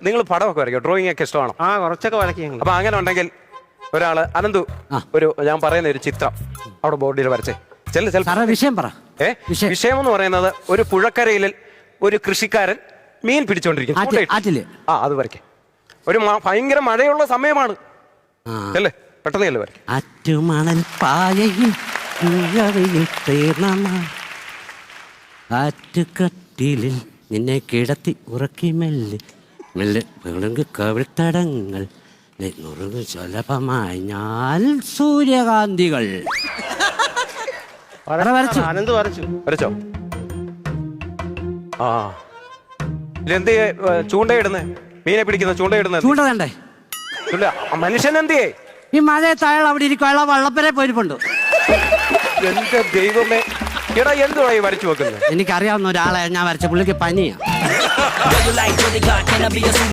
നിങ്ങൾ പടമൊക്കെ വരയ്ക്കും, ഡ്രോയിങ് ഒക്കെ ഇഷ്ടമാണോ? ആ കുറച്ചൊക്കെ വരയ്ക്കും. അപ്പൊ അങ്ങനെ ഉണ്ടെങ്കിൽ ഒരാള് അനന്തു ഒരു ഞാൻ പറയുന്ന ഒരു ചിത്രം അവിടെ ബോർഡിൽ വരച്ചേ. വിഷയം പറ. വിഷയം എന്ന് പറയുന്നത് ഒരു പുഴക്കരയിൽ ഒരു കൃഷിക്കാരൻ മീൻ പിടിച്ചോണ്ടിരിക്കും. അത് വരയ്ക്കേ. ഒരു ഭയങ്കര മഴയുള്ള സമയമാണ്. അല്ലേ, പെട്ടെന്ന് അല്ലേ വരയ്ക്കും. ആറ്റുമണൽ പായയിൽ ആറ്റുകട്ടിലിൽ നിന്നെ കിടത്തി ഉറക്കി മെല്ലെ മെല്ലെ കവിൾത്തടങ്ങൾ സുലഭമായി ഞാൻ സൂര്യകാന്തികൾ അനന്ത് വരച്ചോ? ആ ഇതെന്ത് ചൂണ്ടയിടുന്നേ? മീനെ പിടിക്കുന്ന ചൂണ്ടയിടുന്നത് ചൂണ്ട വേണ്ടേ? മനുഷ്യൻ എന്തിയേ? ഈ മഴയത്ത് അയാൾ അവിടെ ഇരിക്കും, അയാൾ വള്ളപ്പരെ പോയിരിപ്പുണ്ട്. എന്റെ ദൈവമേ, എടാ എന്തുവാ ഈ വരച്ചു വെക്കുന്നത്? എനിക്കറിയാവുന്ന ഒരാളെ ഞാൻ വരച്ച, പുള്ളിക്ക് പനിയാ.